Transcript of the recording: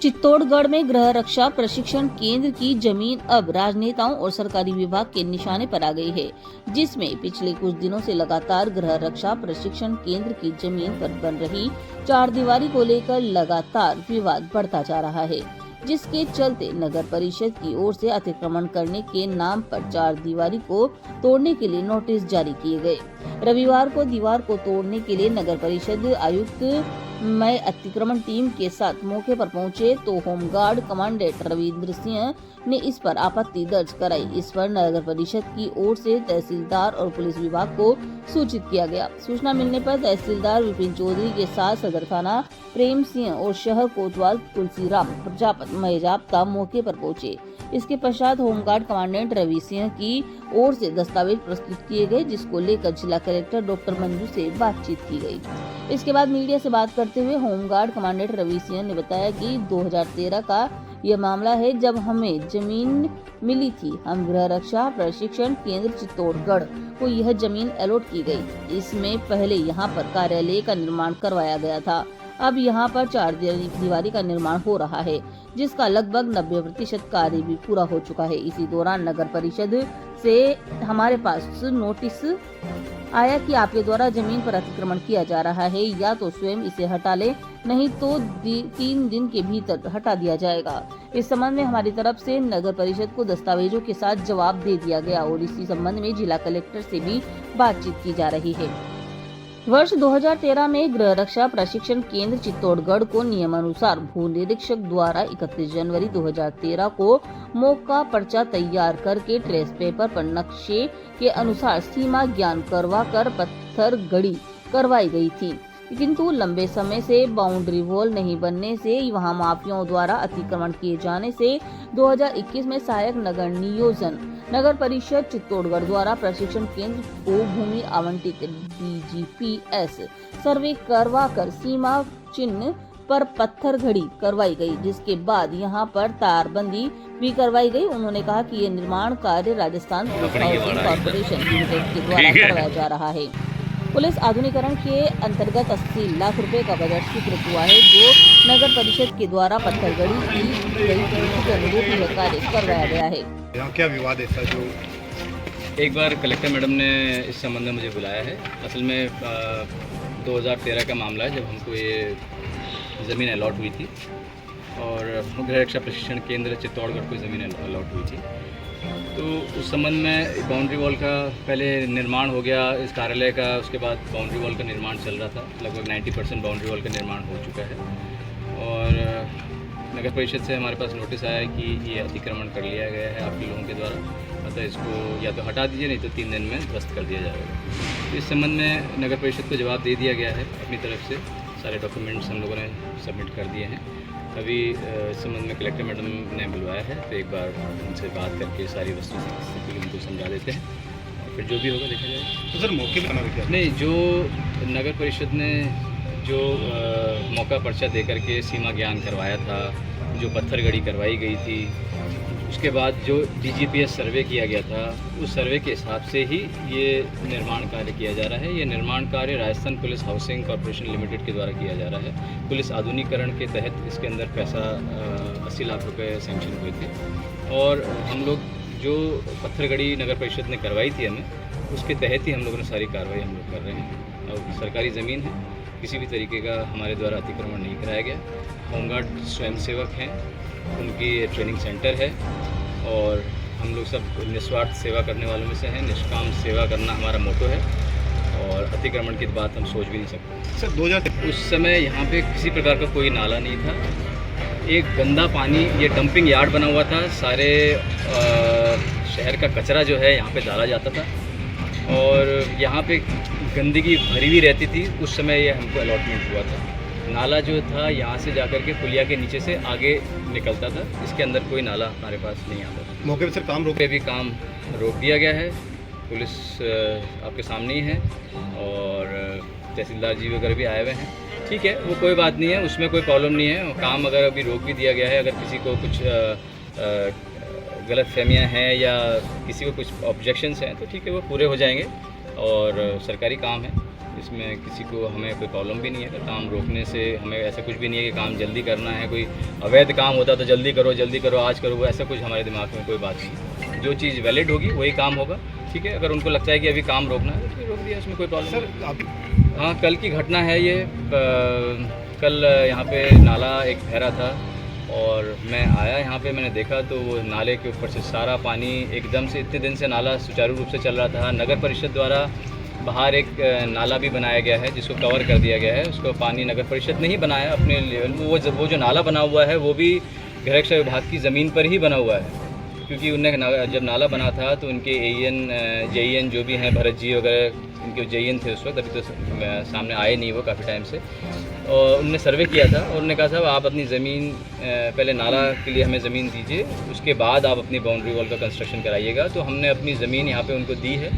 चित्तौड़गढ़ में गृह रक्षा प्रशिक्षण केंद्र की जमीन अब राजनेताओं और सरकारी विभाग के निशाने पर आ गई है, जिसमें पिछले कुछ दिनों से लगातार गृह रक्षा प्रशिक्षण केंद्र की जमीन पर बन रही चारदीवारी को लेकर लगातार विवाद बढ़ता जा रहा है, जिसके चलते नगर परिषद की ओर से अतिक्रमण करने के नाम पर चारदीवारी को तोड़ने के लिए नोटिस जारी किए गए। रविवार को दीवार को तोड़ने के लिए नगर परिषद आयुक्त मैं अतिक्रमण टीम के साथ मौके पर पहुंचे तो होमगार्ड कमांडेंट रविंद्र सिंह ने इस पर आपत्ति दर्ज कराई। इस पर नगर परिषद की ओर से तहसीलदार और पुलिस विभाग को सूचित किया गया। सूचना मिलने पर तहसीलदार विपिन चौधरी के साथ सदर थाना प्रेम सिंह और शहर कोतवाल तुलसीराम प्रजापत महेजाप्ता मौके पर पहुंचे। इसके पश्चात होमगार्ड कमांडेंट रवि सिंह की ओर से दस्तावेज प्रस्तुत किए गए, जिसको लेकर जिला कलेक्टर डॉक्टर मंजू से बातचीत की गई। इसके बाद मीडिया से बात करते हुए होमगार्ड कमांडेंट रवि सिंह ने बताया कि 2013 का यह मामला है जब हमें जमीन मिली थी। हम गृह रक्षा प्रशिक्षण केंद्र चित्तौड़गढ़ को यह जमीन अलॉट की गई। इसमें पहले यहाँ पर कार्यालय का निर्माण करवाया गया था। अब यहाँ पर चारदीवारी का निर्माण हो रहा है, जिसका लगभग 90% कार्य भी पूरा हो चुका है। इसी दौरान नगर परिषद से हमारे पास नोटिस आया कि आपके द्वारा जमीन पर अतिक्रमण किया जा रहा है, या तो स्वयं इसे हटा ले, नहीं तो 3 दिन के भीतर हटा दिया जाएगा। इस संबंध में हमारी तरफ से नगर परिषद को दस्तावेजों के साथ जवाब दे दिया गया और इसी संबंध में जिला कलेक्टर से भी बातचीत की जा रही है। वर्ष 2013 में गृह रक्षा प्रशिक्षण केंद्र चित्तौड़गढ़ को नियमानुसार भू निरीक्षक द्वारा 31 जनवरी 2013 को मौका पर्चा तैयार करके ट्रेस पेपर पर नक्शे के अनुसार सीमा ज्ञान करवा कर पत्थर गड़ी करवाई गई थी, किंतु लंबे समय से बाउंड्री वॉल नहीं बनने से वहां माफियाओं द्वारा अतिक्रमण किए जाने से 2021 में सहायक नगर नियोजन नगर परिषद चित्तौड़गढ़ द्वारा प्रशिक्षण केंद्र को भूमि आवंटित DGPS सर्वे करवाकर सीमा चिन्ह पर पत्थर घड़ी करवाई गई, जिसके बाद यहां पर तारबंदी भी करवाई गई। उन्होंने कहा कि ये निर्माण कार्य Rajasthan police housing corporation limited के द्वारा करवाया जा रहा है। पुलिस आधुनिकीकरण के अंतर्गत 80 लाख रुपए का बजट स्वीकृत हुआ है, जो नगर परिषद के द्वारा पत्थरगढ़ी की गई के अनुरूप यह कार्य करवाया गया है। यहाँ क्या विवाद ऐसा जो एक बार कलेक्टर मैडम ने इस संबंध में मुझे बुलाया है। असल में 2013 का मामला है, जब हमको ये ज़मीन अलॉट हुई थी और गृह रक्षा प्रशिक्षण केंद्र चित्तौड़गढ़ को ज़मीन अलॉट हुई थी। तो उस संबंध में बाउंड्री वॉल का पहले निर्माण हो गया इस कार्यालय का, उसके बाद बाउंड्री वॉल का निर्माण चल रहा था। लगभग 90% बाउंड्री वॉल का निर्माण हो चुका है और नगर परिषद से हमारे पास नोटिस आया है कि ये अतिक्रमण कर लिया गया है आपके लोगों के द्वारा, अतः इसको या तो हटा दीजिए, नहीं तो 3 दिन में ध्वस्त कर दिया जाएगा। तो इस संबंध में नगर परिषद को जवाब दे दिया गया है। अपनी तरफ से सारे डॉक्यूमेंट्स हम लोगों ने सबमिट कर दिए हैं। अभी इस संबंध में कलेक्टर मैडम ने बुलवाया है, तो एक बार उनसे बात करके सारी वस्तु स्थिति उनको समझा देते हैं और फिर जो भी होगा देखा जाएगा। तो सर मौके पर नहीं, जो नगर परिषद ने जो मौका पर्चा दे करके सीमा ज्ञान करवाया था, जो पत्थर गड़ी करवाई गई थी, उसके बाद जो DGPS सर्वे किया गया था, उस सर्वे के हिसाब से ही ये निर्माण कार्य किया जा रहा है। ये निर्माण कार्य Rajasthan police housing corporation limited के द्वारा किया जा रहा है। पुलिस आधुनिकीकरण के तहत इसके अंदर पैसा 80 लाख रुपए सैंक्शन हुए थे और हम लोग जो पत्थरगड़ी नगर परिषद ने करवाई थी हमें, उसके तहत ही हम लोगों ने सारी कार्रवाई हम लोग कर रहे हैं। और सरकारी ज़मीन है, किसी भी तरीके का हमारे द्वारा अतिक्रमण नहीं कराया गया। होमगार्ड स्वयंसेवक हैं, उनकी ट्रेनिंग सेंटर है और हम लोग सब निस्वार्थ सेवा करने वालों में से हैं। निष्काम सेवा करना हमारा मोटो है और अतिक्रमण की बात हम सोच भी नहीं सकते। सर 2000 उस समय यहाँ पे किसी प्रकार का कोई नाला नहीं था। एक गंदा पानी, ये डंपिंग यार्ड बना हुआ था। सारे शहर का कचरा जो है यहाँ पे डाला जाता था और यहाँ पे गंदगी भरी हुई रहती थी। उस समय ये हमको अलॉटमेंट हुआ था। नाला जो था यहाँ से जाकर के पुलिया के नीचे से आगे निकलता था, इसके अंदर कोई नाला हमारे पास नहीं आता था। मौके पर सर काम रोक भी काम रोक दिया गया है। पुलिस आपके सामने ही है और तहसीलदार जी वगैरह भी आए हुए हैं। ठीक है, वो कोई बात नहीं है, उसमें कोई प्रॉब्लम नहीं है। काम अगर अभी रोक भी दिया गया है, अगर किसी को कुछ गलत फहमियाँ हैं या किसी को कुछ ऑब्जेक्शंस हैं तो ठीक है, वो पूरे हो जाएंगे और सरकारी काम है। इसमें किसी को हमें कोई प्रॉब्लम भी नहीं है। काम रोकने से हमें ऐसा कुछ भी नहीं है कि काम जल्दी करना है, कोई अवैध काम होता तो जल्दी करो आज करो, ऐसा कुछ हमारे दिमाग में कोई बात नहीं। जो चीज़ वैलिड होगी वही काम होगा, ठीक है। अगर उनको लगता है कि अभी काम रोकना है तो रोक दिया, इसमें कोई प्रॉब्लम सर नहीं। आप हाँ, कल की घटना है ये। कल यहाँ पे नाला एक बहरा था और मैं आया यहाँ पे, मैंने देखा तो वो नाले के ऊपर से सारा पानी एकदम से, इतने दिन से नाला सुचारू रूप से चल रहा था। नगर परिषद द्वारा बाहर एक नाला भी बनाया गया है जिसको कवर कर दिया गया है, उसको पानी नगर परिषद ने ही बनाया अपने लेवल में। वो जो नाला बना हुआ है वो भी गृह विभाग की ज़मीन पर ही बना हुआ है, क्योंकि उनने जब नाला बना था तो उनके जेईएन जो भी हैं, भरत जी वगैरह, इनके जेईएन थे उस वक्त, अभी तो सामने आए नहीं वो काफ़ी टाइम से। और उनने सर्वे किया था और उन्होंने कहा साहब आप अपनी ज़मीन पहले नाला के लिए हमें ज़मीन दीजिए, उसके बाद आप अपनी बाउंड्री वॉल का कंस्ट्रक्शन कराइएगा। तो हमने अपनी ज़मीन यहाँ पे उनको दी है।